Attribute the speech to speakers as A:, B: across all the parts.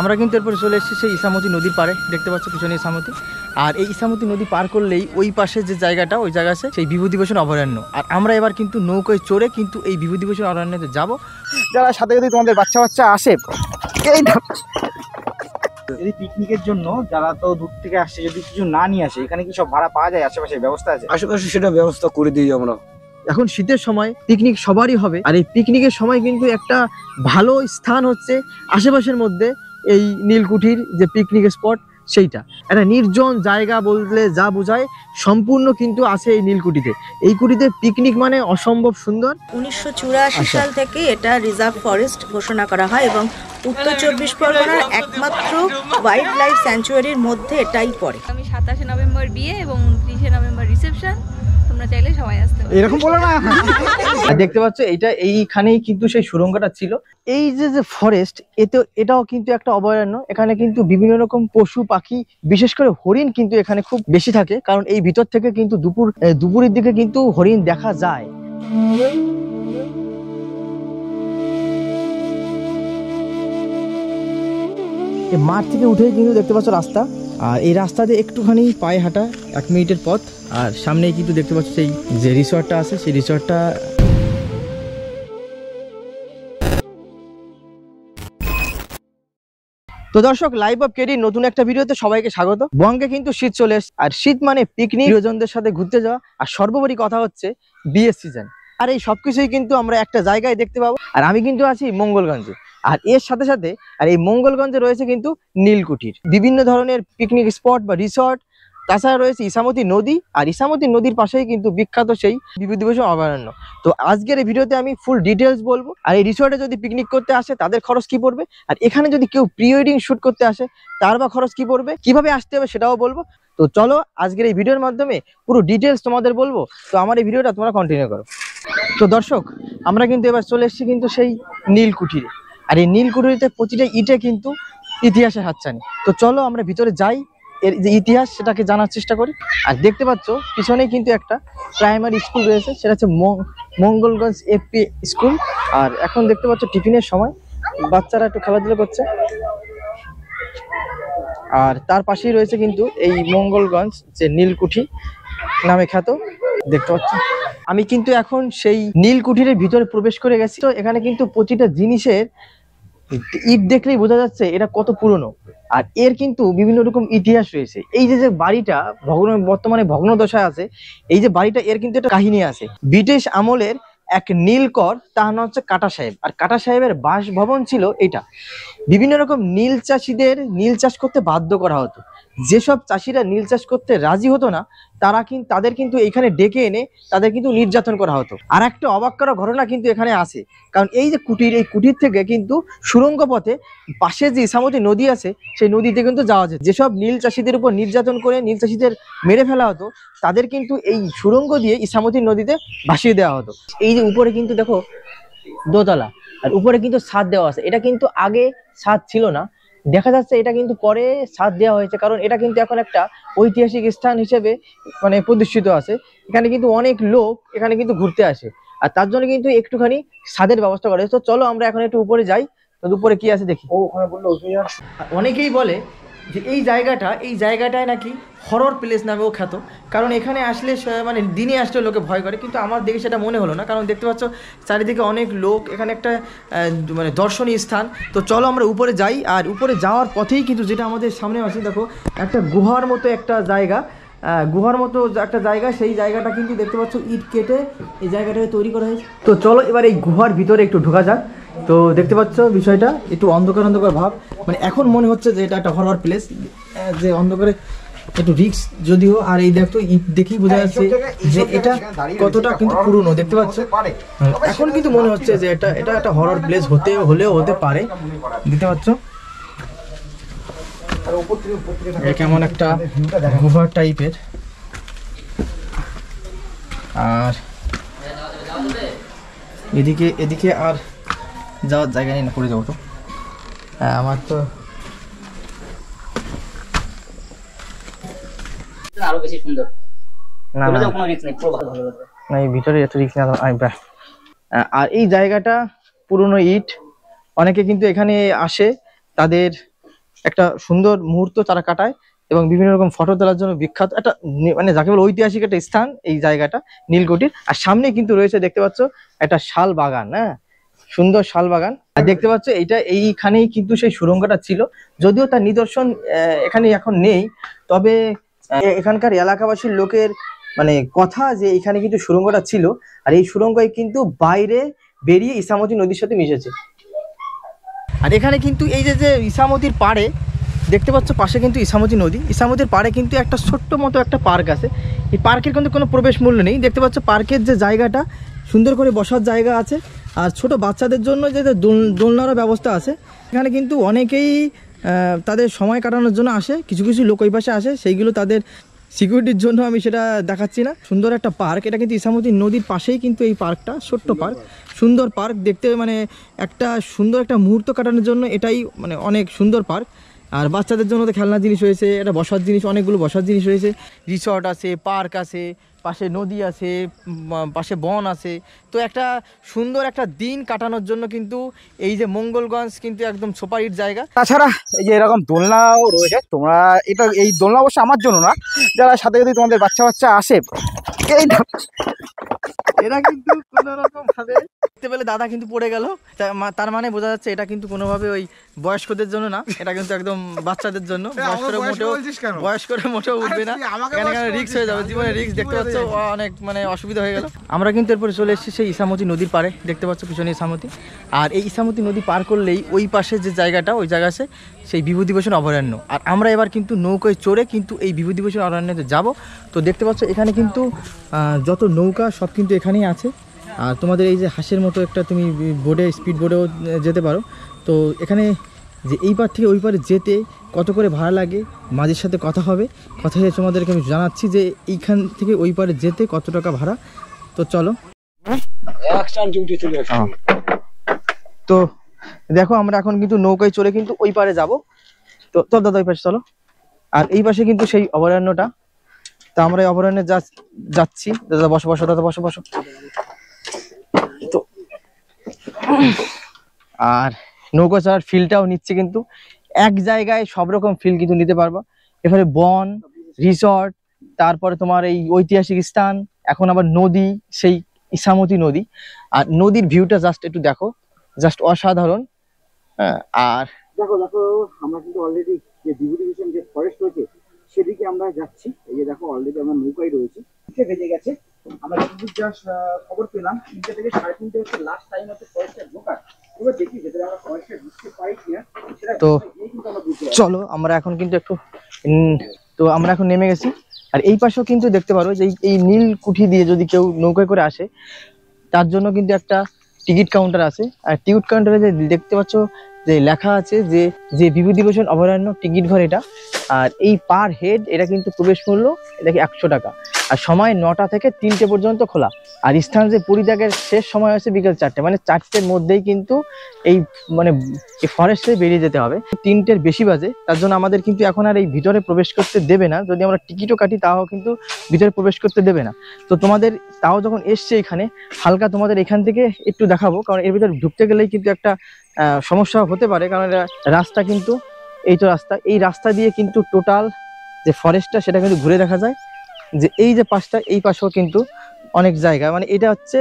A: আমরা কিন্তু এরপরে চলে এসেছি সেই ইসামতি নদীর পাড়ে, দেখতে পাচ্ছ পিছনে ইসামতি। আর এই ইসামতি নদী পার করলেই ওই পাশে যে জায়গাটা, ওই জায়গা আছে সেই বিভূতিভূষণ অভয়ারণ্য। আর আমরা এবার কিন্তু নৌকোয় চড়ে কিন্তু এই বিভূতিভূষণ অভয়ারণ্যতে যাব। যারা সাথে যদি তোমাদের বাচ্চা বাচ্চা আসে, এই যদি পিকনিকের জন্য যারা তো দূর থেকে আসছে, যদি কিছু না নিয়ে আসে, এখানে কি সব ভাড়া পাওয়া যায়? আশেপাশে ব্যবস্থা আছে?
B: আশেপাশে সেটা ব্যবস্থা করে দিই আমরা।
A: এখন শীতের সময় পিকনিক সবারই হবে, আর এই পিকনিকের সময় কিন্তু একটা ভালো স্থান হচ্ছে আশেপাশের মধ্যে এই নীলকুঠির যে পিকনিক স্পট, সেইটা একটা নির্জন জায়গা বললে যা বোঝায় সম্পূর্ণ কিন্তু আছে এই নীলকুঠিতে। এই কুঠিতে পিকনিক মানে অসম্ভব সুন্দর।
C: 1984 সাল থেকে এটা রিজার্ভ ফরেস্ট ঘোষণা করা হয় এবং উত্তর 24 পরগনার একমাত্র ওয়াইল্ড লাইফ স্যাংচুয়ারির মধ্যে এটাই পড়ে।
D: আমি 27 নভেম্বর বিয়ে এবং 29 নভেম্বর রিসেপশন, তোমরা চাইলে সবাই আসতে পারো।
A: এরকম বলো না। দেখতে পাচ্ছ এইখানেই কিন্তু সেই সুড়ঙ্গটা ছিল। এই যে ফরেস্ট, এটাও কিন্তু একটা অভয়ারণ্য। এখানে কিন্তু বিভিন্ন রকম পশু পাখি, বিশেষ করে হরিণ কিন্তু এখানে খুব বেশি থাকে, কারণ এই ভিতর থেকে কিন্তু দুপুরের দিকে কিন্তু হরিণ দেখা যায়। মাঠ থেকে উঠেই কিন্তু দেখতে পাচ্ছ রাস্তা, আর এই রাস্তা দিয়ে একটুখানি পায়ে হাঁটা 1 মিনিটের পথ। আর সামনেই কিন্তু দেখতে পাচ্ছ সেই যে রিসর্টটা আছে, সেই রিসর্টটা। তো দর্শক, লাইভ অফ কেডি নতুন একটা ভিডিওতে সবাইকে স্বাগত। বঙ্গে কিন্তু শীত চলে এসেছে, আর শীত মানে পিকনিক, প্রিয়জনদের সাথে ঘুরতে যাওয়া, আর সর্বোপরি কথা হচ্ছে বিয়ের সিজন। আর এই সবকিছুই কিন্তু আমরা একটা জায়গায় দেখতে পাবো। আর আমি কিন্তু আছি মঙ্গলগঞ্জে, আর এর সাথে সাথে আর এই মঙ্গলগঞ্জে রয়েছে কিন্তু নীলকুঠির বিভিন্ন ধরনের পিকনিক স্পট বা রিসর্ট। তাছাড়া রয়েছে ইসামতি নদী, আর ইসামতি নদীর পাশেই কিন্তু বিখ্যাত সেই বিভূতিভূষণ অভয়ারণ্য। তো আজকের এই ভিডিওতে আমি ফুল ডিটেলস বলবো। আর এই রিসর্টে যদি পিকনিক করতে আসে তাদের খরচ কি পড়বে, আর এখানে যদি কেউ প্রি ওয়েডিং শুট করতে আসে তার বা খরচ কি পড়বে, কিভাবে আসতে হবে সেটাও বলবো। তো চলো আজকের এই ভিডিওর মাধ্যমে পুরো ডিটেলস তোমাদের বলবো। তো আমার এই ভিডিওটা তোমরা কন্টিনিউ করো। তো দর্শক, আমরা কিন্তু এবার চলে এসেছি কিন্তু সেই নীলকুঠিরে। আর এই নীলকুঠিতে প্রতিটা ইটে কিন্তু ইতিহাসের হাতছানি। তো চলো আমরা ভিতরে যাই, এর যে ইতিহাস সেটাকে জানার চেষ্টা করি। আর দেখতে পাচ্ছ পিছনেই কিন্তু একটা প্রাইমারি স্কুল রয়েছে, সেটা হচ্ছে মঙ্গলগঞ্জ এপি স্কুল। আর এখন দেখতে পাচ্ছ টিফিনের সময়, বাচ্চারা একটু খেলাধুলা করছে। আর তার পাশেই রয়েছে কিন্তু এই মঙ্গলগঞ্জ যে নীলকুঠি নামে খ্যাত, দেখতে পাচ্ছ। আমি কিন্তু এখন সেই নীলকুঠির ভিতরে প্রবেশ করে গেছি। তো এখানে কিন্তু প্রতিটা জিনিসের ইট দেখলেই বোঝা যাচ্ছে এটা কত পুরনো, আর এর কিন্তু বিভিন্ন রকম ইতিহাস রয়েছে। এই যে বাড়িটা বর্তমানে ভগ্ন দশায় আছে, এই যে বাড়িটা, এর কিন্তু একটা কাহিনী আছে। ব্রিটিশ আমলের এক নীলকর, তার নাম হচ্ছে কাটা সাহেব। আর কাটা সাহেবের বাসভবন ছিল এটা। বিভিন্ন রকম নীল চাষিদের নীল চাষ করতে বাধ্য করা হতো। যেসব চাষিরা নীল চাষ করতে রাজি হতো না, তাদের কিন্তু এখানে ডেকে এনে তাদের কিন্তু নির্যাতন করা হতো। আর একটা অবাক করা ঘটনা কিন্তু এখানে আছে, কারণ এই যে এই কুটির থেকে কিন্তু সুড়ঙ্গ পথে পাশে যে ইসামতি নদী আছে, সেই নদীতে কিন্তু যাওয়া যায়। যেসব নীল চাষিদের উপর নির্যাতন করে নীল চাষিদের মেরে ফেলা হতো, তাদের কিন্তু এই সুড়ঙ্গ দিয়ে ইসামতি নদীতে ভাসিয়ে দেওয়া হতো। এই যে উপরে কিন্তু দেখো দোতলা, আর উপরে কিন্তু ছাদ দেওয়া আছে। এটা কিন্তু আগে ছাদ ছিল না, দেখা যাচ্ছে এটা কিন্তু পরে ছাদ দেওয়া হয়েছে, কারণ এটা কিন্তু এখন একটা ঐতিহাসিক স্থান হিসেবে মানে প্রতিষ্ঠিত আছে। এখানে কিন্তু অনেক লোক এখানে কিন্তু ঘুরতে আসে, আর তার জন্য কিন্তু একটুখানি ছাদের ব্যবস্থা করা হয়েছে। তো চলো আমরা এখন একটু উপরে যাই, তো উপরে কি আছে দেখি। অনেকেই বলে যে এই জায়গাটায় নাকি হরর প্লেস নামেও খ্যাত, কারণ এখানে আসলে মানে দিনে আসলে লোকে ভয় করে। কিন্তু আমার দেখে সেটা মনে হলো না, কারণ দেখতে পাচ্ছ চারিদিকে অনেক লোক, এখানে একটা মানে দর্শনীয় স্থান। তো চলো আমরা উপরে যাই। আর উপরে যাওয়ার পথেই কিন্তু যেটা আমাদের সামনে আছে, দেখো একটা গুহার মতো একটা জায়গা, সেই জায়গাটা কিন্তু দেখতে পাচ্ছ ইট কেটে এই জায়গাটাকে তৈরি করা হয়েছে। তো চলো এবার এই গুহার ভিতরে একটু ঢোকা যাক। তো দেখতে পাচ্ছ বিষয়টা একটু অন্ধকার ভাব, মানে এখন মনে হচ্ছে যে এটা একটা হরর প্লেস, যে অন্ধকারে একটু রিস্ক যদিও। আর এই দেখো ইট দেখেই বোঝা যাচ্ছে যে এটা কতটা কিন্তু পুরনো, দেখতে পাচ্ছ। এখন কিন্তু মনে হচ্ছে যে এটা একটা হরর প্লেস হতে পারে, দেখতে পাচ্ছ। কেমন একটা গুহা টাইপের। আর এদিকে আর যাওয়ার জায়গা নেই, না পড়ে যাবো তো। আমার তো
E: আরো বেশি সুন্দর, না কোনো রিস্ক নেই, পুরো ভালো
A: না, এই ভিতরে এত রিস্ক না। আর এই জায়গাটা পুরনো ইট, অনেকে কিন্তু এখানে আসে তাদের একটা সুন্দর মুহূর্ত তারা কাটায় এবং বিভিন্ন রকম ফটো তোলার জন্য বিখ্যাত একটা মানে যাকে বলে ঐতিহাসিক একটা স্থান এই জায়গাটা নীলকুঠির। আর সামনে কিন্তু রয়েছে দেখতে পাচ্ছ একটা শাল বাগান, হ্যাঁ সুন্দর শাল বাগান। আর দেখতে পাচ্ছ এইখানেই কিন্তু সেই সুড়ঙ্গটা ছিল, যদিও তার নিদর্শন এখানে এখন নেই, তবে এখানকার এলাকাবাসীর লোকের মানে কথা যে এখানে কিন্তু সুড়ঙ্গটা ছিল। আর এই সুড়ঙ্গই কিন্তু বাইরে বেরিয়ে ইসামতি নদীর সাথে মিশেছে। আর এখানে কিন্তু এই যে ইসামতির পাড়ে দেখতে পাচ্ছ পাশে কিন্তু ইসামতি নদী, ইসামতির পাড়ে কিন্তু একটা ছোট্ট মতো একটা পার্ক আছে। এই পার্কের কিন্তু কোনো প্রবেশ মূল্য নেই। দেখতে পাচ্ছ পার্কের যে জায়গাটা সুন্দর করে বসার জায়গা আছে, আর ছোট বাচ্চাদের জন্য যে দোলনারও ব্যবস্থা আছে। এখানে কিন্তু অনেকেই তাদের সময় কাটানোর জন্য আসে, কিছু কিছু লোক ওই পাশে আসে, সেইগুলো তাদের সিকিউরিটির জন্য আমি সেটা দেখাচ্ছি না। সুন্দর একটা পার্ক, এটা কিন্তু ইসামতি নদীর পাশেই কিন্তু এই পার্কটা, ছোট্ট পার্ক, সুন্দর পার্ক দেখতে, মানে একটা সুন্দর একটা মুহূর্ত কাটানোর জন্য এটাই মানে অনেক সুন্দর পার্ক। আর বাচ্চাদের জন্য তো খেলনা জিনিস রয়েছে, এটা বসার জিনিস, অনেকগুলো বসার জিনিস রয়েছে, রিসর্ট আছে, পার্ক আছে, পাশে নদী আছে, পাশে বন আছে। তো একটা সুন্দর একটা দিন কাটানোর জন্য কিন্তু এই যে মঙ্গলগঞ্জ কিন্তু একদম সুপারহিট জায়গা।
F: তাছাড়া এই যে এরকম দোলনাও রয়েছে, তোমরা এই দোলনা অবশ্য আমার জন্য না, যারা সাথে যদি তোমাদের বাচ্চা আসে
A: এরা কিন্তু কোনো রকম ভাবে দেখতে পেলে দাদা কিন্তু পড়ে গেল, তার মানে বোঝা যাচ্ছে এটা কিন্তু কোনোভাবে ওই বয়স্কদের জন্য না, এটা কিন্তু একদম বাচ্চাদের জন্য। বয়স্করা মোটেও উঠবে না, এখানে রিস্ক হয়ে যাবে, জীবনে রিস্ক। দেখতে পাচ্ছ অনেক মানে অসুবিধা হয়ে গেল। আমরা কিন্তু এরপরে চলে এসেছি সেই ইসামতি নদীর পাড়ে, দেখতে পাচ্ছ পিছনে ইসামতি। আর এই ইসামতি নদী পার করলেই ওই পাশে যে জায়গাটা, ওই জায়গা আছে সেই বিভূতিভূষণ অভয়ারণ্য। আর আমরা এবার কিন্তু নৌকায় চড়ে কিন্তু এই বিভূতিভূষণ অভয়ারণ্যতে যাব। তো দেখতে পাচ্ছ এখানে কিন্তু যত নৌকা সব কিন্তু এখানেই আছে। আর তোমাদের এই যে হাঁসের মতো একটা তুমি বোটে, স্পিড বোটেও যেতে পারো। তো এখানে যে এই পার থেকে ওই পারে যেতে কত করে ভাড়া লাগে মাঝির সাথে কথা হবে, কথা হয়ে তোমাদেরকে আমি জানাচ্ছি যে এইখান থেকে ওই পারে যেতে কত টাকা ভাড়া। তো চলো। তো দেখো আমরা এখন কিন্তু নৌকায় চলে কিন্তু ওই পারে যাব। তো চল দাদা ওই পাশে চলো। আর এই পাশে কিন্তু সেই অভয়ারণ্যটা, তা আমরা এই অভয়ারণ্যে যাচ্ছি। দাদা বসো বসো, দাদা বসো বসো। তো আর নৌকা চড়ার ফিলটাও নিচ্ছে কিন্তু এক জায়গায়, সব রকম ফিল কিন্তু নিতে পারবা। এখানে বন, রিসর্ট, তারপরে তোমার এই ঐতিহাসিক স্থান, এখন আবার নদী, সেই ইসামতি নদী। আর নদীর ভিউটা জাস্ট একটু দেখো, জাস্ট অসাধারণ। আর
F: দেখো আমরা কিন্তু অলরেডি যে বিভূতিভূষণ যে ফরেস্ট রয়েছে সেদিকে আমরা যাচ্ছি। এই যে দেখো অলরেডি আমরা নৌকায় রয়েছি, বেজে গেছে। আমরা যতদূর খবর পেলাম 3টে থেকে 3:30 হচ্ছে লাস্ট টাইম হচ্ছে ফরেস্টে ঢোকার। এবার দেখি যেটা আমরা ফরেস্টে ঢুকতে পারি কিনা সেটা।
A: তো চলো আমরা এখন কিন্তু একটু তো আমরা এখন নেমে গেছি। আর এই পাশেও কিন্তু দেখতে পারো যে এই নীলকুঠি দিয়ে যদি কেউ নৌকায় করে আসে তার জন্য কিন্তু একটা টিকিট কাউন্টার আছে। আর টিকিট কাউন্টারে যে দেখতে পাচ্ছ যে লেখা আছে যে বিভূতিভূষণ অভয়ারণ্য টিকিট ঘর এটা। আর এই পার হেড এটা কিন্তু প্রবেশ মূল্য এটা কি 100 টাকা। আর সময় 9টা থেকে 3টে পর্যন্ত খোলা। আর স্থান যে পরিত্যাগের শেষ সময় হচ্ছে বিকেল 4টে, মানে 4টের মধ্যেই কিন্তু এই মানে এই ফরেস্টে বেরিয়ে যেতে হবে। 3টের বেশি বাজে, তার জন্য আমাদের কিন্তু এখন আর এই ভিতরে প্রবেশ করতে দেবে না। যদি আমরা টিকিটও কাটি তাও কিন্তু ভিতরে প্রবেশ করতে দেবে না। তো তোমাদের তাও যখন এসছে এখানে হালকা তোমাদের এখান থেকে একটু দেখাবো, কারণ এর ভিতরে ঢুকতে গেলেই কিন্তু একটা সমস্যা হতে পারে। কারণ রাস্তা কিন্তু এই তো রাস্তা, এই রাস্তা দিয়ে কিন্তু টোটাল যে ফরেস্টটা সেটা কিন্তু ঘুরে দেখা যায়। যে এই যে পাশটা, এই পাশেও কিন্তু অনেক জায়গা, মানে এটা হচ্ছে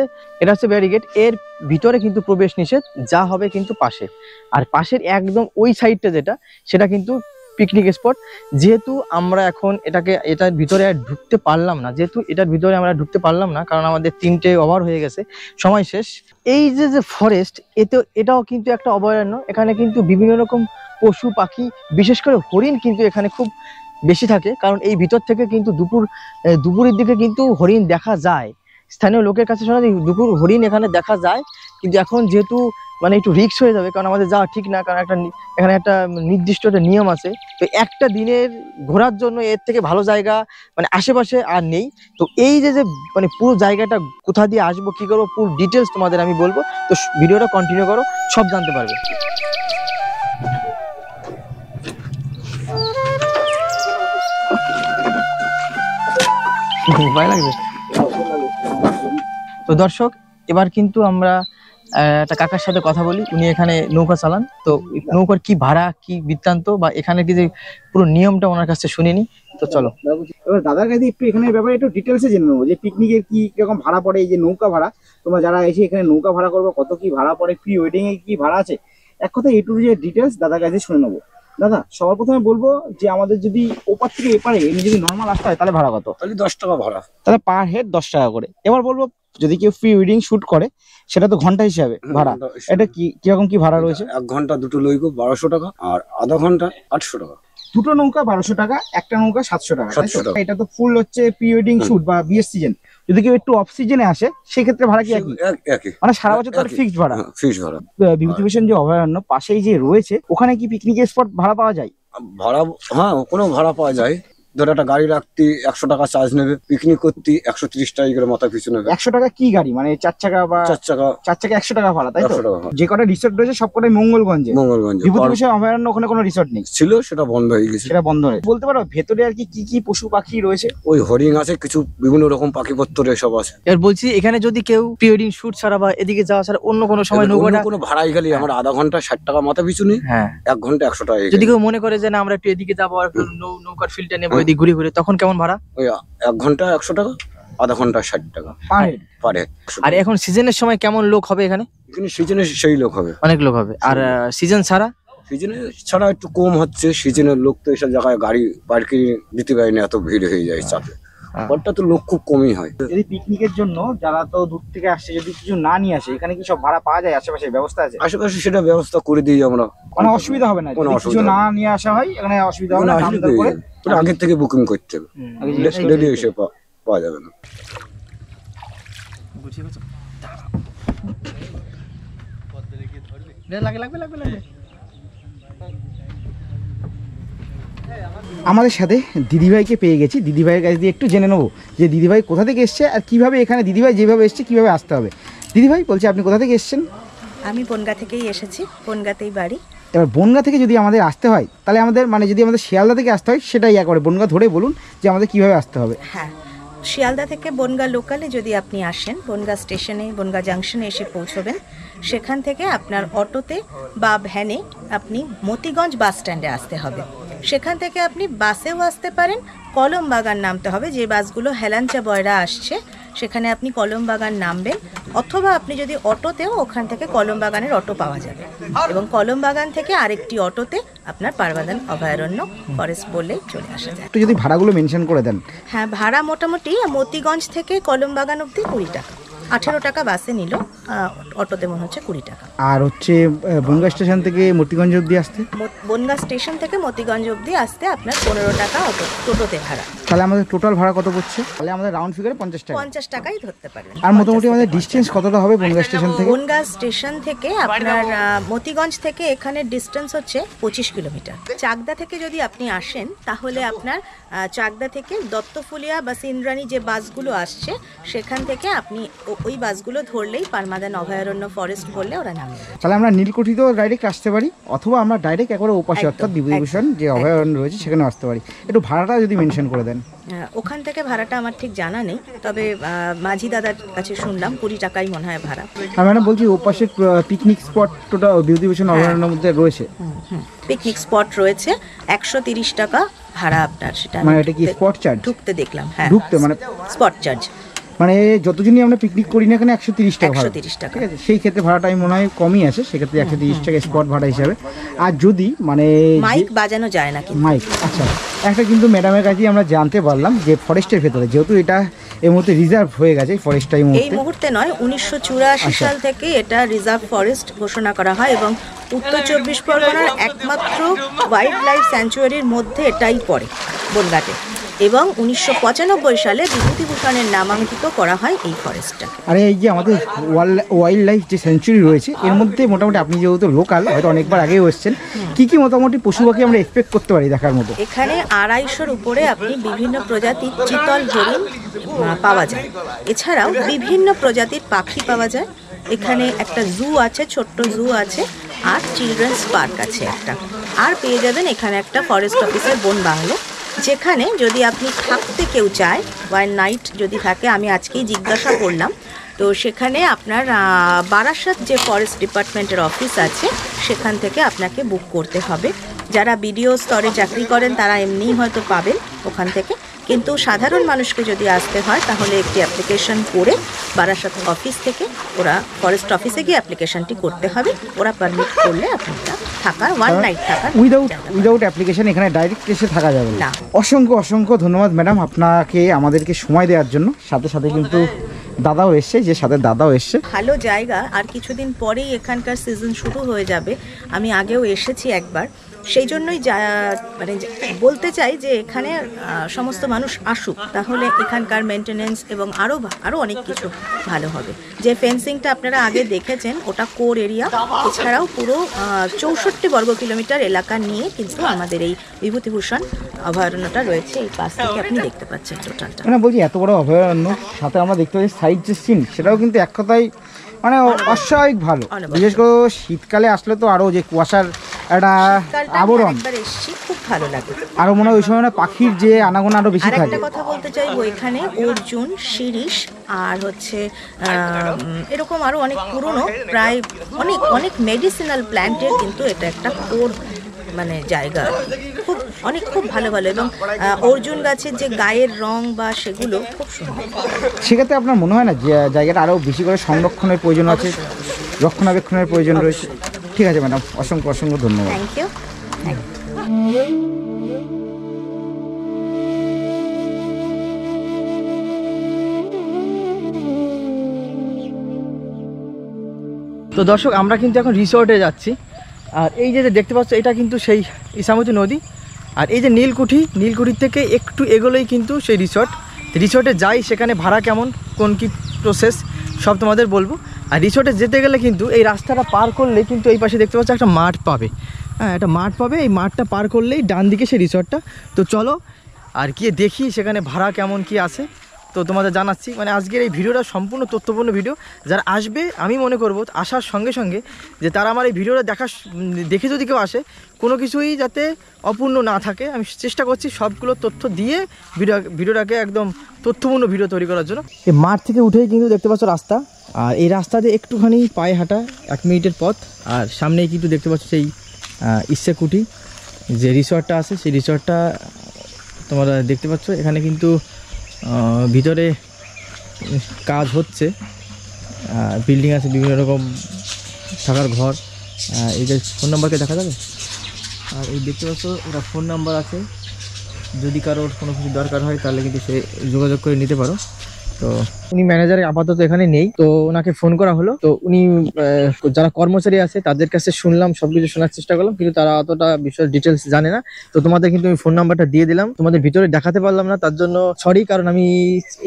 A: ব্যারিকেড, এর ভিতরে কিন্তু প্রবেশ নিষেধ, যা হবে কিন্তু পাশে। আর পাশের একদম ওই সাইডটা যেটা, সেটা কিন্তু পিকনিক স্পট। যেহেতু আমরা এখন এটার ভিতরে আর ঢুকতে পারলাম না, কারণ আমাদের 3টে ওভার হয়ে গেছে, সময় শেষ। এই যে ফরেস্ট, এটাও কিন্তু একটা অভয়ারণ্য। এখানে কিন্তু বিভিন্ন রকম পশু পাখি, বিশেষ করে হরিণ কিন্তু এখানে খুব বেশি থাকে। কারণ এই ভিতর থেকে কিন্তু দুপুরের দিকে কিন্তু হরিণ দেখা যায়। স্থানীয় লোকের কাছে শোনা যায় দুপুর হরিণ এখানে দেখা যায়। কিন্তু এখন যেহেতু মানে একটু রিস্ক হয়ে যাবে, কারণ আমাদের যাওয়া ঠিক না, কারণ এখানে একটা নির্দিষ্ট একটা নিয়ম আছে। তো একটা দিনের ঘোরার জন্য এর থেকে ভালো জায়গা মানে আশেপাশে আর নেই। তো এই যে মানে পুরো জায়গাটা কোথা দিয়ে আসবো, কি করবো, পুরো ডিটেলস তোমাদের আমি বলবো। তো ভিডিওটা কন্টিনিউ করো, সব জানতে পারবে। ভয় লাগবে। তো দর্শক, এবার কিন্তু আমরা একটা কাকার সাথে কথা বলি, উনি এখানে নৌকা চালান। তো নৌকার কি ভাড়া, কি বৃত্তান্ত, বা এখানে কি যে পুরো নিয়মটা ওনার কাছে শুনিনি। তো চলো।
F: এবার দাদার কাছে একটু এখানে ব্যাপারে একটু ডিটেলসে জেনে নেবো যে পিকনিকের কি কিরকম ভাড়া পড়ে, এই যে নৌকা ভাড়া, তোমরা যারা এসে এখানে নৌকা ভাড়া করবে কত কি ভাড়া পড়ে, প্রি ওয়েডিং এ কি ভাড়া আছে, এক কথা এটু যে ডিটেলস দাদার কাছে শুনে নেবো। দাদা সবার প্রথমে বলবো যে আমাদের যদি ওপার থেকে এপারে এমনি যদি নর্মাল আসতে হয় তাহলে ভাড়া কত?
B: তাহলে 10 টাকা ভাড়া।
F: তাহলে পার হেড 10 টাকা করে। এবার বলবো যদি কেউ প্রি ওয়েডিং শুট করে সেটা তো ঘন্টা হিসাবে ভাড়া, এটা কি কিরকম কি ভাড়া রয়েছে?
B: 1 ঘন্টা দুটো লইগো 1200 টাকা, আর আধা ঘন্টা 800 টাকা।
F: দুটো নৌকা 1200 টাকা, একটা নৌকা 700 টাকা।
B: 700 টাকা।
F: এটা তো ফুল হচ্ছে প্রি ওয়েডিং শুট বা বিয়ের সিজন। যদি কেউ একটু অফ সিজনে আসে সেক্ষেত্রে ভাড়া কি একই?
B: একই,
F: মানে সারা বছর তার ফিক্সড ভাড়া?
B: ফিক্স ভাড়া।
F: বিভূতিভূষণ যে অভয়ারণ্য পাশেই যে রয়েছে ওখানে কি পিকনিক স্পট ভাড়া পাওয়া যায়?
B: ভাড়া, হ্যাঁ কোনো ভাড়া পাওয়া যায়। ধর একটা গাড়ি রাখতে 100 টাকা চার্জ নেবে, পিকনিক করতে 130 টাকা করে মাথা পিছু নেবে।
F: 100 টাকা কি গাড়ি, মানে 4 চাকা বা
B: 4 চাকা?
F: 4 চাকা 100 টাকা ভাড়া, তাই তো?
B: 100 টাকা ভাড়া।
F: যে কটা রিসোর্ট রয়েছে সব কটাই মঙ্গলগঞ্জে।
B: মঙ্গলগঞ্জে।
F: বিভূতিভূষণ অভয়ারণ্য ওখানে কোনো রিসোর্ট নেই?
B: ছিল, সেটা বন্ধ হয়ে গেছে।
F: সেটা বন্ধ হয়েছে। বলতে পারো ভেতরে আর কি কি পশু পাখি রয়েছে?
B: ওই হরিণ আছে, কিছু বিভিন্ন রকম পাখিপত্র এসব আছে।
A: এবার বলছি এখানে যদি কেউ প্রি ওয়েডিং শুট ছাড়া বা এদিকে যাওয়া ছাড়া অন্য কোনো সময়
B: অন্য
A: নৌকাটা,
B: কোনো ভাড়াই খালি আমার আধা ঘন্টা 60 টাকা মাথা পিছু নেই,
A: হ্যাঁ
B: 1 ঘন্টা 100 টাকা।
A: যদি কেউ মনে করে যে না আমরা একটু এদিকে যাবো আর একটু নৌকার ফিল্ডটা নেবো এদিকে ঘুরে ঘুরে, তখন কেমন ভাড়া?
B: ওই 1 ঘন্টা 100 টাকা, আধা ঘন্টা 60 টাকা
F: পার হেড।
B: পারে।
A: আর এখন সিজনের সময় কেমন লোক হবে এখানে?
B: এখানে সিজনে সেই লোক হবে,
A: অনেক লোক হবে। আর সিজন ছাড়া?
B: সিজনে ছাড়া একটু কম হচ্ছে। সিজনের লোক তো এসব জায়গায় গাড়ি পার্কিং দিতে পারে না, এত ভিড় হয়ে যায় চাপে। ওটা তো লোক খুব কমই হয়।
F: যদি পিকনিকের জন্য যারা তো দূর থেকে আসছে যদি কিছু না নিয়ে আসে, এখানে কি সব ভাড়া পাওয়া যায়? আশেপাশে ব্যবস্থা আছে?
B: আশেপাশে সেটা ব্যবস্থা করে দিই আমরা,
F: কোনো অসুবিধা হবে না?
B: কোনো
F: যদি কিছু
B: অসুবিধা
F: না নিয়ে আসা হয় এখানে অসুবিধা হবে
B: কোনো
F: না?
B: আসলে
F: দাম দর করে
B: ওটা আগের থেকে বুকিং করতে হবে,
F: আগে জিজ্ঞেস করে
B: ডেলি এসে পাওয়া যাবে না।
F: আমাদের সাথে দিদিভাইকে পেয়ে গেছি। দিদিভাইয়ের কাছ দিয়ে একটু জেনে নেবো যে দিদিভাই কোথা থেকে এসছে আর কিভাবে এখানে দিদিভাই যেভাবে এসছে কিভাবে আসতে হবে। দিদিভাই বলছি আপনি কোথা থেকে এসছেন?
C: আমি বনগা থেকেই এসেছি, বনগাতেই বাড়ি।
F: এবার বনগা থেকে যদি আমাদের আসতে হয় তাহলে আমাদের মানে যদি আমাদের শিয়ালদা থেকে আসতে হয় সেটাই একবারে বনগা ধরে বলুন যে আমাদের কিভাবে আসতে হবে।
C: হ্যাঁ, শিয়ালদা থেকে বনগা লোকালে যদি আপনি আসেন, বনগা স্টেশনে, বনগা জাংশনে এসে পৌঁছবেন। সেখান থেকে আপনার অটোতে বা ভ্যানে আপনি মতিগঞ্জ বাস স্ট্যান্ডে আসতে হবে। সেখান থেকে আপনি বাসেও আসতে পারেন, কলমবাগান নামতে হবে। যে বাসগুলো হেলাঞ্চা বয়রা আসছে সেখানে আপনি কলমবাগান নামবেন, অথবা আপনি যদি অটোতেও ওখান থেকে কলমবাগানের অটো পাওয়া যাবে। এবং কলমবাগান থেকে আরেকটি অটোতে আপনার পারবাদান অভয়ারণ্য ফরেস্ট বললেই চলে আসা যায়।
F: একটু যদি ভাড়াগুলো মেনশন করে দেন।
C: হ্যাঁ, ভাড়া মোটামুটি মতিগঞ্জ থেকে কলমবাগান অবধি 20 টাকা, 18 টাকা বাসে নিল, অটোতে মনে হচ্ছে 20 টাকা।
F: আর হচ্ছে বনগা স্টেশন থেকে মতিগঞ্জ অবধি আসতে?
C: বনগা স্টেশন থেকে মতিগঞ্জ অবধি আসতে আপনার 15 টাকা টোটোতে ভাড়া।
F: তাহলে আমাদের টোটাল ভাড়া কত পড়ছে? তাহলে আমাদের রাউন্ড ফিগারে 50 টাকা।
C: 50 টাকাই ধরতে পারবেন।
F: আর মোটামুটি আমাদের ডিস্টেন্স কতটা হবে বনগা স্টেশন থেকে?
C: বনগা স্টেশন থেকে আপনার মতিগঞ্জ থেকে এখানে ডিস্টেন্স হচ্ছে 25 কিলোমিটার। চাকদা থেকে যদি আপনি আসেন তাহলে আপনার চাকদা থেকে দত্তফুলিয়া বা সিন্দ্রানী যে বাসগুলো আসছে সেখান থেকে আপনি ওই বাসগুলো ধরলেই পারমাদান অভয়ারণ্য ফরেস্ট বললে ওরা নামে।
F: তাহলে আমরা নীলকুঠিতেও ডাইরেক্ট আসতে পারি, অথবা আমরা ডাইরেক্ট একবারে ওপাশে অর্থাৎ বিভূতিভূষণ যে অভয়ারণ্য রয়েছে সেখানে আসতে পারি। একটু ভাড়াটা যদি মেনশন করে দেন।
C: ওখান থেকে ভাড়াটা আমার ঠিক জানা নেই, তবে মাঝি দাদার কাছে শুনলাম 20 টাকাই মনে হয় ভাড়া।
F: আর ম্যাডাম বলছি ওপাশে পিকনিক স্পট টোটা বিভূতিভূষণ অভয়ারণ্যের মধ্যে রয়েছে?
C: পিকনিক স্পট রয়েছে, 130 টাকা ভাড়া আপনার। সেটা
F: মানে এটা কি স্পট চার্জ?
C: ঢুকতে দেখলাম, হ্যাঁ
F: ঢুকতে মানে
C: স্পট চার্জ।
F: মানে যতজনই আমরা পিকনিক করি না এখানে 130 টাকা ভাড়া।
C: 130 টাকা।
F: ঠিক আছে, সেই ক্ষেত্রে ভাড়াটা আমি মনে হয় কমই আছে, সেক্ষেত্রে 130 টাকা স্পট ভাড়া হিসাবে। আর যদি মানে
C: মাইক বাজানো যায় না কিন্তু।
F: মাইক, আচ্ছা একটা কিন্তু ম্যাডামের কাছেই আমরা জানতে পারলাম যে ফরেস্টের ভেতরে যেহেতু এটা এই মুহূর্তে রিজার্ভ হয়ে গেছে ফরেস্টটা
C: এই মুহূর্তে নয়, 1984 সাল থেকে এটা রিজার্ভ ফরেস্ট ঘোষণা করা হয় এবং উত্তর 24 পরগনার একমাত্র ওয়াইল্ড লাইফ স্যাংচুয়ারির মধ্যে এটাই পড়ে বনগাঁতে। এবং 1995 সালে বিভূতিভূষণের নামাঙ্কিত করা হয় এই ফরেস্টটা।
F: আরে এই যে আমাদের ওয়াইল্ড লাইফ যে সেঞ্চুরি রয়েছে এর মধ্যে মোটামুটি আপনি যেহেতু লোকাল হয়তো অনেকবার আগেও এসেছেন, কি কি মোটামুটি পশু পাখি আমরা এক্সপেক্ট করতে পারি দেখার মতো?
C: এখানে 250-র উপরে আপনি বিভিন্ন প্রজাতির চিতল হরিণ পাওয়া যায়। এছাড়াও বিভিন্ন প্রজাতির পাখি পাওয়া যায়। এখানে একটা জু আছে, ছোট্ট জু আছে, আর চিলড্রেন্স পার্ক আছে একটা। আর পেয়ে যাবেন এখানে একটা ফরেস্ট অফিসের বন বাংলো, যেখানে যদি আপনি থাকতে কেউ চায়, ওয়ান নাইট যদি থাকে, আমি আজকেই জিজ্ঞাসা করলাম তো সেখানে আপনার বারাসাত যে ফরেস্ট ডিপার্টমেন্টের অফিস আছে সেখান থেকে আপনাকে বুক করতে হবে। যারা বিডিও স্তরে চাকরি করেন তারা এমনিই হয়তো পাবেন ওখান থেকে, কিন্তু সাধারণ মানুষকে যদি আসতে হয় তাহলে একটি অ্যাপ্লিকেশন করে বারাসাত অফিস থেকে ওরা ফরেস্ট অফিসে গিয়ে অ্যাপ্লিকেশনটি করতে হবে। ওরা পারমিট করলে আপনারা থাকার ওয়ান নাইট থাকার
F: উইদাউট অ্যাপ্লিকেশন এখানে ডাইরেক্ট এসে থাকা যাবে
C: না।
F: অসংখ্য ধন্যবাদ ম্যাডাম আপনাকে আমাদেরকে সময় দেওয়ার জন্য। সাথে সাথে কিন্তু দাদাও এসছে, যে সাথে দাদাও এসছে।
C: ভালো জায়গা, আর কিছুদিন পরেই এখানকার সিজন শুরু হয়ে যাবে। আমি আগেও এসেছি একবার, সেই জন্যই মানে বলতে চাই যে এখানে সমস্ত মানুষ আসুক, তাহলে এখানকার মেনটেনেন্স এবং আরও অনেক কিছু ভালো হবে। যে ফেন্সিংটা আপনারা আগে দেখেছেন ওটা কোর এরিয়া, এছাড়াও পুরো 64 বর্গ কিলোমিটার এলাকা নিয়ে কিন্তু আমাদের এই বিভূতিভূষণ অভয়ারণ্যটা রয়েছে। এই পাশ থেকে আপনি দেখতে পাচ্ছেন টোটালটা।
F: মানে বলছি এত বড় অভয়ারণ্য, সাথে আমরা দেখতে পাচ্ছি সাইড যে সিন, সেটাও কিন্তু এক কথায় মানে অস্বাভাবিক ভালো। বিশেষ করে শীতকালে আসলে তো আরও যে কুয়াশার একটা আবরণ,
C: খুব ভালো লাগে।
F: আরো মনে হয় ওই সময় না পাখির যে আনাগোনা আরো বেশি থাকে।
C: একটা কথা বলতে চাইবো, এখানে অর্জুন, শিরীষ আর হচ্ছে এরকম আরো অনেক পুরনো প্রায় অনেক মেডিসিনাল প্ল্যান্টের কিন্তু এটা একটা কোর মানে জায়গা, খুব ভালো এবং অর্জুন গাছের যে গায়ের রং বা সেগুলো খুব সুন্দর।
F: সেক্ষেত্রে আপনার মনে হয় না যে জায়গাটা আরো বেশি করে সংরক্ষণের প্রয়োজন আছে, রক্ষণাবেক্ষণের প্রয়োজন রয়েছে? ঠিক আছে ম্যাডাম, অসংখ্য ধন্যবাদ।
C: Thank you.
A: তো দর্শক, আমরা কিন্তু এখন রিসর্টে যাচ্ছি। আর এই যে দেখতে পাচ্ছ এটা কিন্তু সেই ইছামতি নদী, আর এই যে নীলকুঠির থেকে একটু এগোলেই কিন্তু সেই রিসর্টে যাই। সেখানে ভাড়া কেমন, কোন কি প্রসেস সব তোমাদের বলবো। আর রিসর্টে যেতে গেলে কিন্তু এই রাস্তাটা পার করলে কিন্তু এই পাশে দেখতে পাচ্ছ একটা মাঠ পাবে। হ্যাঁ, একটা মাঠ পাবে। এই মাঠটা পার করলেই ডান দিকে সেই রিসর্টটা। তো চলো আর গিয়ে দেখি সেখানে ভাড়া কেমন কি আছে, তো তোমাদের জানাচ্ছি। মানে আজকের এই ভিডিওটা সম্পূর্ণ তথ্যপূর্ণ ভিডিও। যারা আসবে আমি মনে করব আসার সঙ্গে সঙ্গে যে তারা আমার এই ভিডিওটা দেখে যদি কেউ আসে, কোনো কিছুই যাতে অপূর্ণ না থাকে। আমি চেষ্টা করছি সবগুলো তথ্য দিয়ে ভিডিওটাকে একদম তথ্যপূর্ণ ভিডিও তৈরি করার জন্য। এই মাঠ থেকে উঠেই কিন্তু দেখতে পাচ্ছ রাস্তা, আর এই রাস্তাতে একটুখানি পায়ে হাঁটা 1 মিনিটের পথ। আর সামনেই কিন্তু দেখতে পাচ্ছ সেই ইচ্ছেকুঠি যে রিসর্টটা আছে, সেই রিসর্টটা তোমরা দেখতে পাচ্ছ। এখানে কিন্তু ভিতরে কাজ হচ্ছে, বিল্ডিং আছে, বিভিন্ন রকম থাকার ঘর। এই যে ফোন নাম্বারকে দেখা যাবে, আর এই দেখতে পাচ্ছ এটা ফোন নাম্বার আছে। যদি কারোর কোনো কিছু দরকার হয় তাহলে কিন্তু সে যোগাযোগ করে নিতে পারো। তো উনি ম্যানেজার আপাতত এখানে নেই, তো ওনাকে ফোন করা হলো। তো উনি যারা কর্মচারী আছে তাদের কাছে শুনলাম, সবকিছু শোনার চেষ্টা করলাম, কিন্তু তারা অতটা বিষয় ডিটেলস জানে না। তো তোমাদের কিন্তু আমি ফোন নাম্বারটা দিয়ে দিলাম। তোমাদের ভিতরে দেখাতে পারলাম না, তার জন্য সরি। কারণ আমি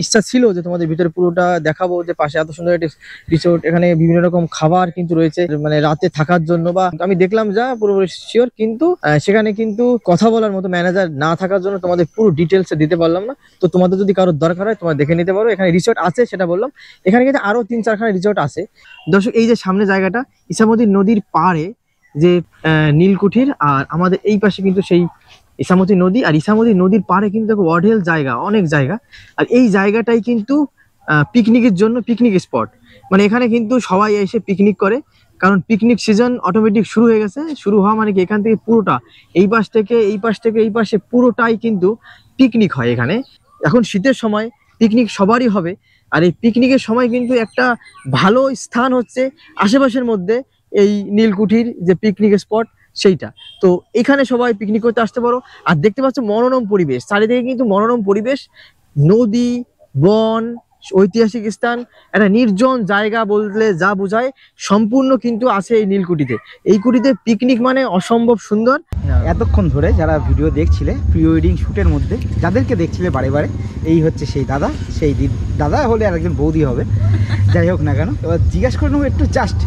A: ইচ্ছা ছিল যে তোমাদের ভিতরে পুরোটা দেখাবো, যে পাশে এত সুন্দর একটি রিসোর্ট, এখানে বিভিন্ন রকম খাবার কিন্তু রয়েছে, মানে রাতে থাকার জন্য। বা আমি দেখলাম যা পুরোপুরি শিওর, কিন্তু সেখানে কিন্তু কথা বলার মতো ম্যানেজার না থাকার জন্য তোমাদের পুরো ডিটেলস দিতে পারলাম না। তো তোমাদের যদি কারোর দরকার হয় তোমরা দেখে নিতে পারো। এখানে রিসোর্ট আছে সেটা বললাম, এখানে কিন্তু আরো 3-4খানা রিসোর্ট আছে। দর্শক, এই যে সামনে জায়গাটা ইছামতি নদীর পাড়ে যে নীলকুঠির, আর আমাদের এই পাশে কিন্তু সেই ইছামতি নদী। আর ইছামতি নদীর পাড়ে কিন্তু দেখো অঢেল জায়গা, অনেক জায়গা। আর এই জায়গাটাই কিন্তু পিকনিকের জন্য পিকনিক স্পট। মানে এখানে কিন্তু সবাই এসে পিকনিক করে, কারণ পিকনিক সিজন অটোমেটিক শুরু হয়ে গেছে। শুরু হওয়া মানে কি, এখান থেকে পুরোটা এই পাশ থেকে এই পাশে পুরোটাই কিন্তু পিকনিক হয় এখানে। এখন শীতের সময় পিকনিক সবারই হবে, আর এই পিকনিকের সময় কিন্তু একটা ভালো স্থান হচ্ছে আশেপাশের মধ্যে এই নীলকুঠির যে পিকনিক স্পট সেইটা। তো এখানে সবাই পিকনিক করতে আসতে পারো। আর দেখতে পাচ্ছ মনোরম পরিবেশ, চারিদিকে কিন্তু মনোরম পরিবেশ, নদী, বন, ঐতিহাসিক স্থান, একটা নির্জন জায়গা বললে যা বোঝায় সম্পূর্ণ কিন্তু আছে এই নীলকুঠিতে। এই কুঠিতে পিকনিক মানে অসম্ভব সুন্দর।
F: এতক্ষণ ধরে যারা ভিডিও দেখছিলে প্রি ওয়েডিং শ্যুটের মধ্যে, যাদেরকে দেখছিলে বারে এই হচ্ছে সেই দাদা, সেই দাদা হলে আর একজন বৌদি হবে, যাই হোক না কেন। এবার জিজ্ঞাসা করে নেবো একটু জাস্ট,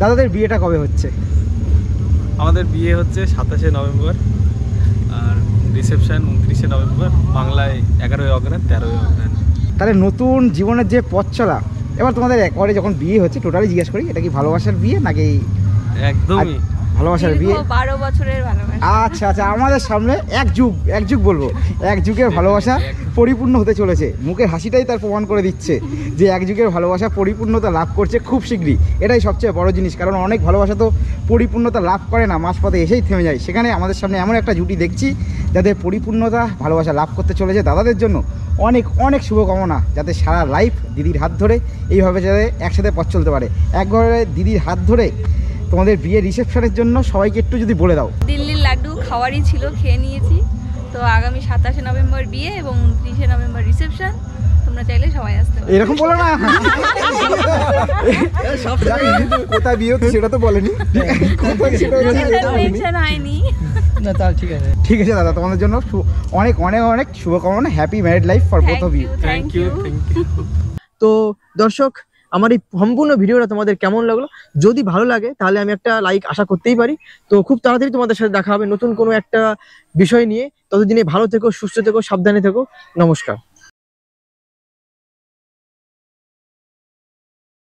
F: দাদাদের বিয়েটা কবে হচ্ছে?
G: আমাদের বিয়ে হচ্ছে 27শে নভেম্বর, আর রিসেপশন 29শে নভেম্বর, বাংলায় 11ই অগ্রহায়ণ 13ই অগ্রহায়ণ।
F: তাহলে নতুন জীবনের যে পথ চলা, এবার তোমাদের একবারে যখন বিয়ে হচ্ছে টোটালি জিজ্ঞাসা করি, এটা কি ভালোবাসার বিয়ে নাকি?
G: একদমই
F: ভালোবাসার বিয়ে?
D: 12 বছরের ভালোবাসা।
F: আচ্ছা আচ্ছা, আমাদের সামনে এক যুগ বলবো, এক যুগের ভালোবাসা পরিপূর্ণ হতে চলেছে। মুখের হাসিটাই তার প্রমাণ করে দিচ্ছে যে এক যুগের ভালোবাসা পরিপূর্ণতা লাভ করছে খুব শীঘ্রই। এটাই সবচেয়ে বড় জিনিস, কারণ অনেক ভালোবাসা তো পরিপূর্ণতা লাভ করে না, মাঝপথে এসেই থেমে যায়। সেখানে আমাদের সামনে এমন একটা জুটি দেখছি যাদের পরিপূর্ণতা ভালোবাসা লাভ করতে চলেছে। দাদাদের জন্য অনেক অনেক শুভকামনা, যাতে সারা লাইফ দিদির হাত ধরে এইভাবে যাতে একসাথে পথ চলতে পারে। এক ঘরে দিদির হাত ধরে তোমাদের বিয়ের রিসেপশনের জন্য সবাইকে একটু যদি বলে দাও।
D: দিল্লির লাড্ডু খাওয়ারই ছিল, খেয়ে নিয়েছি। তো আগামী 27শে নভেম্বর বিয়ে এবং 29শে নভেম্বর রিসেপশন, তোমরা চাইলে সবাই আসতে পারো।
F: এরকম বলো না, কোথায় বিয়ে হচ্ছে সেটা তো বলেনি।
D: টেনশন হয়নি।
A: না তার ঠিক আছে।
F: ঠিক আছে দাদা, তোমাদের জন্য অনেক অনেক অনেক শুভকামনা। Happy married life for both of you.
D: Thank you.
A: তো দর্শক, আমার এই সম্পূর্ণ ভিডিওটা তোমাদের কেমন লাগলো? যদি ভালো লাগে তাহলে আমি একটা লাইক আশা করতেই পারি। তো খুব তাড়াতাড়ি তোমাদের সাথে দেখা হবে নতুন কোনো একটা বিষয় নিয়ে। ততদিনে ভালো থেকো, সুস্থ থেকো, সাবধানে থেকো। নমস্কার।